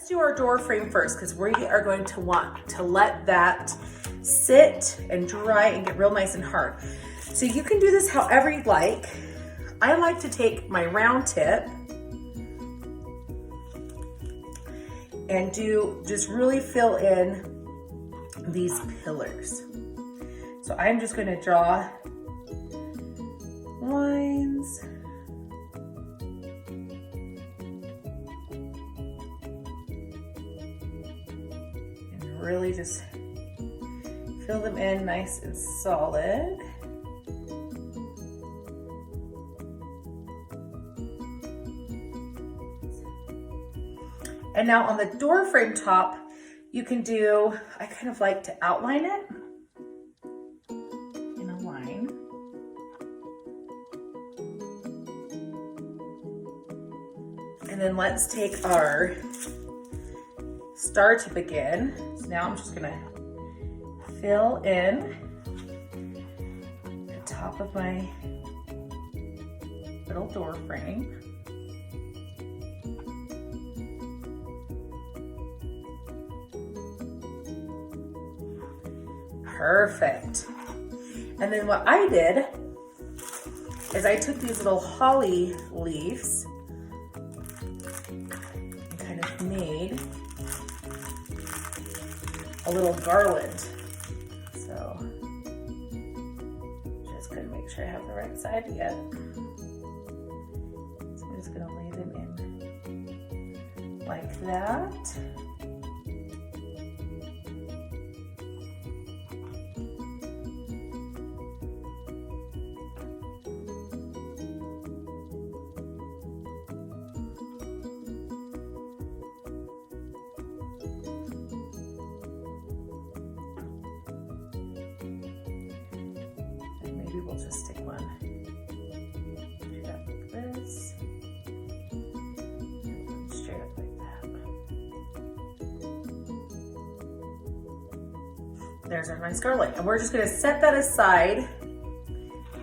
let's do our door frame first because we are going to want to let that sit and dry and get real nice and hard. So you can do this however you'd like. I like to take my round tip and just really fill in these pillars. So I'm just going to draw lines. And really just fill them in nice and solid. And now on the door frame top, you can do, I kind of like to outline it in a line. And then let's take our star tip again. So now I'm just gonna fill in the top of my little door frame. Perfect. And then what I did is I took these little holly leaves and kind of made a little garland. So just gonna make sure I have the right side yet. So I'm just gonna lay them in like that. We'll just stick one straight up like this, and one straight up like that. There's our nice garland. And we're just gonna set that aside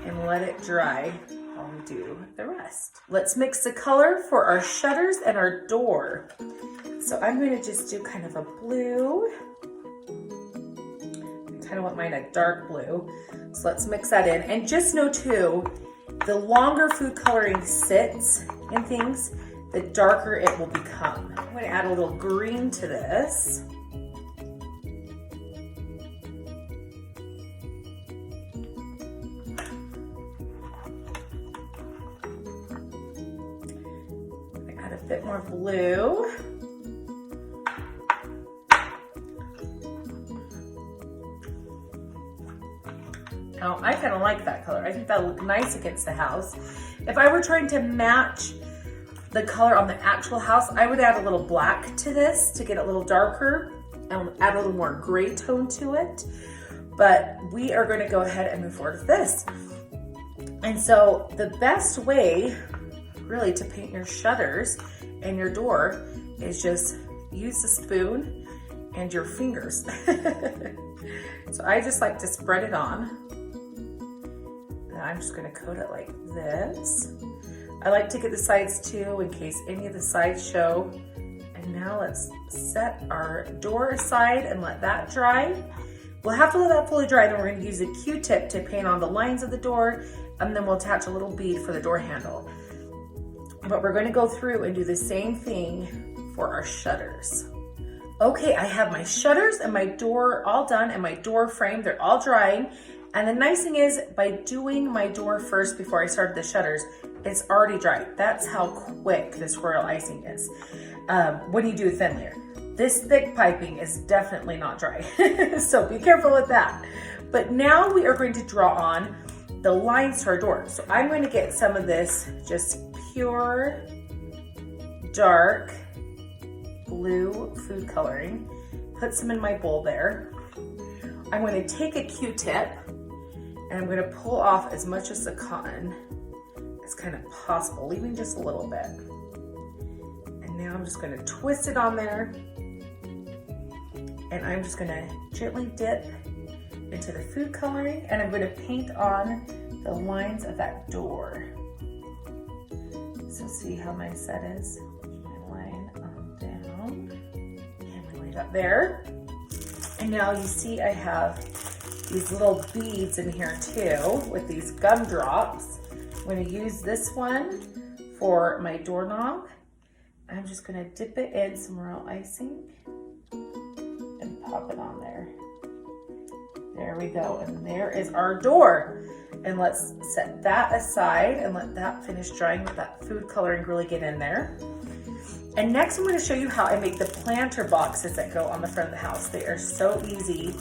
and let it dry while we do the rest. Let's mix the color for our shutters and our door. So I'm gonna just do kind of a blue. I kind of want mine a dark blue. So let's mix that in. And just know too, the longer food coloring sits in things, the darker it will become. I'm gonna add a little green to this. I'm gonna add a bit more blue. Now, I kind of like that color. I think that'll look nice against the house. If I were trying to match the color on the actual house, I would add a little black to this to get it a little darker and add a little more gray tone to it. But we are going to go ahead and move forward with this. And so the best way really to paint your shutters and your door is just use the spoon and your fingers. So I just like to spread it on. I'm just gonna coat it like this. I like to get the sides too in case any of the sides show. And now let's set our door aside and let that dry. We'll have to let that fully dry, then we're gonna use a Q-tip to paint on the lines of the door, and then we'll attach a little bead for the door handle. But we're gonna go through and do the same thing for our shutters. Okay, I have my shutters and my door all done and my door frame, they're all drying. And the nice thing is, by doing my door first before I started the shutters, it's already dry. That's how quick this royal icing is when you do a thin layer. This thick piping is definitely not dry, so be careful with that. But now we are going to draw on the lines to our door. So I'm going to get some of this just pure, dark blue food coloring, put some in my bowl there. I'm going to take a Q-tip and I'm going to pull off as much of the cotton as kind of possible, leaving just a little bit. And now I'm just going to twist it on there, and I'm just going to gently dip into the food coloring, and I'm going to paint on the lines of that door. So see how my set is? My line on down. do that there. And now you see I have these little beads in here too with these gumdrops. I'm going to use this one for my doorknob. I'm just going to dip it in some royal icing and pop it on there. There we go. And there is our door. And let's set that aside and let that finish drying with that food coloring really get in there. And next I'm going to show you how I make the planter boxes that go on the front of the house. They are so easy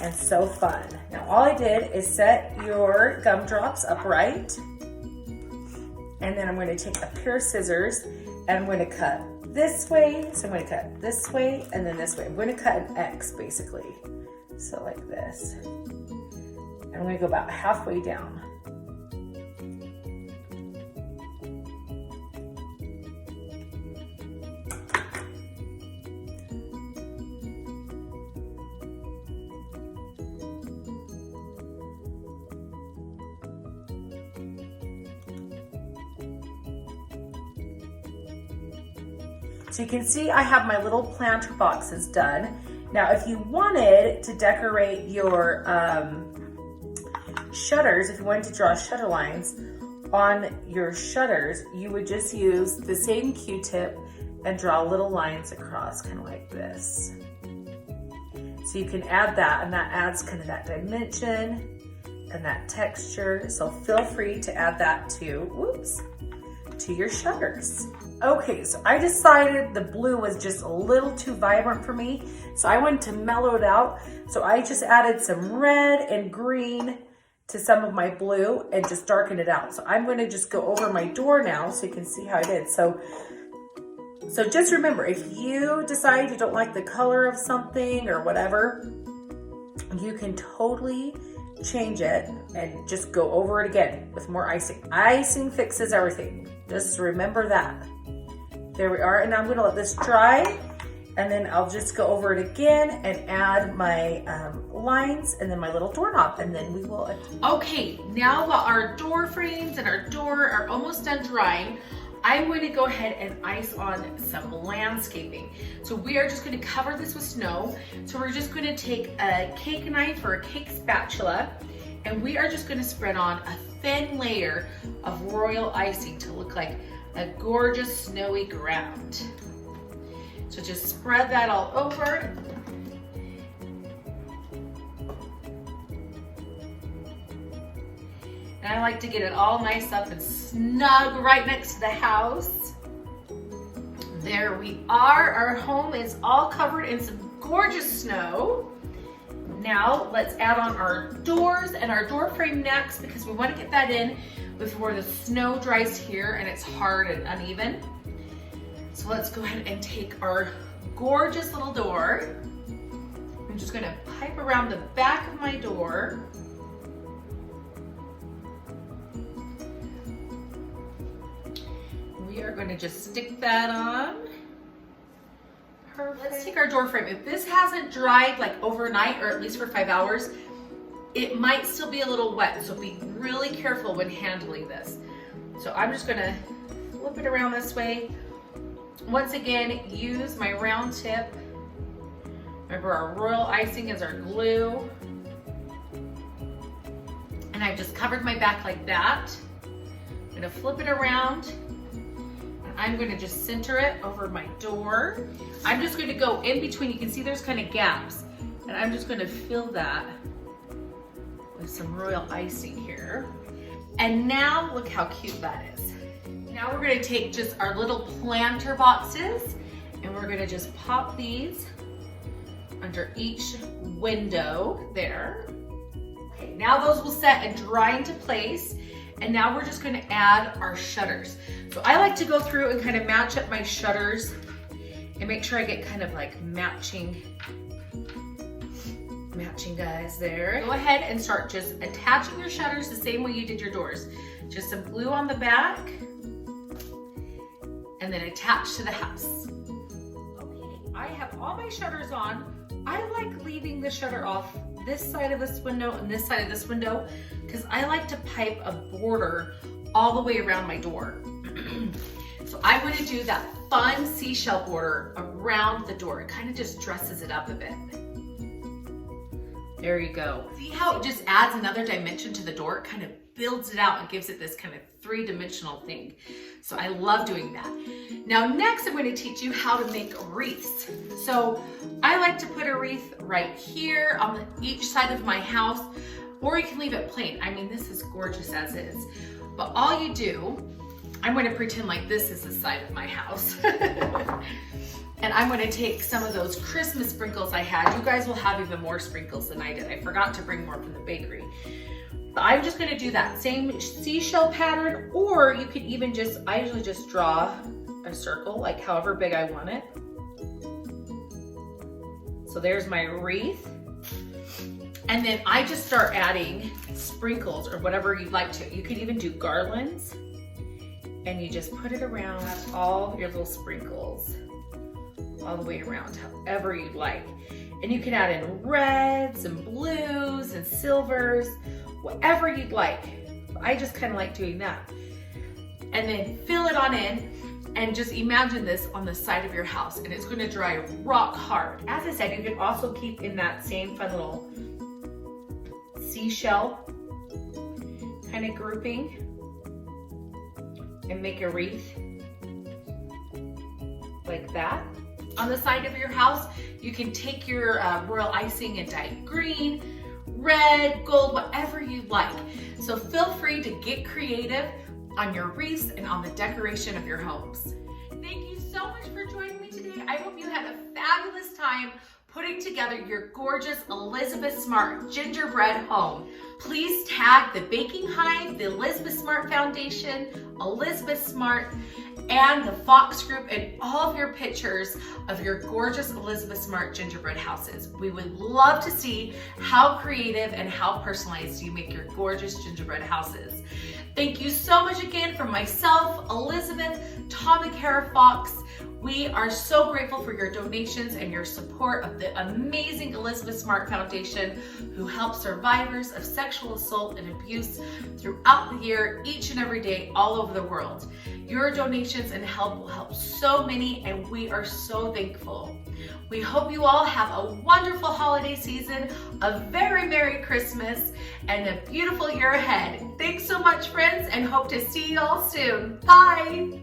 and so fun. Now all I did is set your gumdrops upright. And then I'm going to take a pair of scissors and I'm going to cut this way. So I'm going to cut this way and then this way. I'm going to cut an X basically. So like this. And I'm going to go about halfway down. So you can see I have my little planter boxes done. Now, if you wanted to decorate your shutters, if you wanted to draw shutter lines on your shutters, you would just use the same Q-tip and draw little lines across, kind of like this. So you can add that, and that adds kind of that dimension and that texture. So feel free to add that to your shutters. Okay, so I decided the blue was just a little too vibrant for me, so I wanted to mellow it out. So I just added some red and green to some of my blue and just darken it out. So I'm going to just go over my door now so you can see how I did. So just remember, if you decide you don't like the color of something or whatever, you can totally change it and just go over it again with more icing. Icing fixes everything. Just remember that. There we are, and I'm gonna let this dry, and then I'll just go over it again and add my lines and then my little doorknob, and then we will. Okay, now while our door frames and our door are almost done drying, I'm going to go ahead and ice on some landscaping. So we are just going to cover this with snow. So we're just going to take a cake knife or a cake spatula, and we are just going to spread on a thin layer of royal icing to look like a gorgeous snowy ground. So just spread that all over. And I like to get it all nice up and snug right next to the house. There we are. Our home is all covered in some gorgeous snow. Now let's add on our doors and our door frame next, because we want to get that in before the snow dries here and it's hard and uneven. So let's go ahead and take our gorgeous little door. I'm just going to pipe around the back of my door. We are going to just stick that on. Perfect. Let's take our door frame. If this hasn't dried like overnight, or at least for 5 hours, it might still be a little wet, so be really careful when handling this. So I'm just gonna flip it around this way. Once again, use my round tip. Remember, our royal icing is our glue. And I've just covered my back like that. I'm gonna flip it around. I'm going to just center it over my door. I'm just going to go in between. You can see there's kind of gaps, and I'm just going to fill that with some royal icing here. And now look how cute that is. Now we're going to take just our little planter boxes, and we're going to just pop these under each window there. Okay, now those will set and dry into place. And now we're just going to add our shutters. So I like to go through and kind of match up my shutters and make sure I get kind of like matching guys there. Go ahead and start just attaching your shutters the same way you did your doors. Just some glue on the back and then attach to the house. Okay, I have all my shutters on. I like leaving the shutter off this side of this window and this side of this window, because I like to pipe a border all the way around my door. So I'm going to do that fun seashell border around the door. It kind of just dresses it up a bit. There you go. See how it just adds another dimension to the door? It kind of builds it out and gives it this kind of three-dimensional thing. So I love doing that. Now next I'm going to teach you how to make wreaths. So I like to put a wreath right here on each side of my house, or you can leave it plain. I mean, this is gorgeous as is. But all you do, I'm going to pretend like this is the side of my house. And I'm going to take some of those Christmas sprinkles I had. You guys will have even more sprinkles than I did. I forgot to bring more from the bakery. But I'm just going to do that same seashell pattern, or you could even just, I usually just draw a circle, like however big I want it. So there's my wreath. And then I just start adding sprinkles or whatever you'd like to. You could even do garlands, and you just put it around all your little sprinkles all the way around, however you'd like. And you can add in reds and blues and silvers, whatever you'd like. I just kind of like doing that. And then fill it on in, and just imagine this on the side of your house, and it's going to dry rock hard. As I said, you can also keep in that same fun little seashell kind of grouping and make a wreath like that. On the side of your house, you can take your royal icing and dye it green, red, gold, whatever you like. So feel free to get creative on your wreaths and on the decoration of your homes. Thank you so much for joining me today. I hope you had a fabulous time putting together your gorgeous Elizabeth Smart gingerbread home. Please tag the Baking Hive, the Elizabeth Smart Foundation, Elizabeth Smart, and the Fox Group in all of your pictures of your gorgeous Elizabeth Smart gingerbread houses. We would love to see how creative and how personalized you make your gorgeous gingerbread houses. Thank you so much again from myself, Elizabeth, Tom and Kara Fox. We are so grateful for your donations and your support of the amazing Elizabeth Smart Foundation, who helps survivors of sexual assault and abuse throughout the year, each and every day, all over the world. Your donations and help will help so many, and we are so thankful. We hope you all have a wonderful holiday season, a very Merry Christmas, and a beautiful year ahead. Thanks so much, friends, and hope to see you all soon. Bye.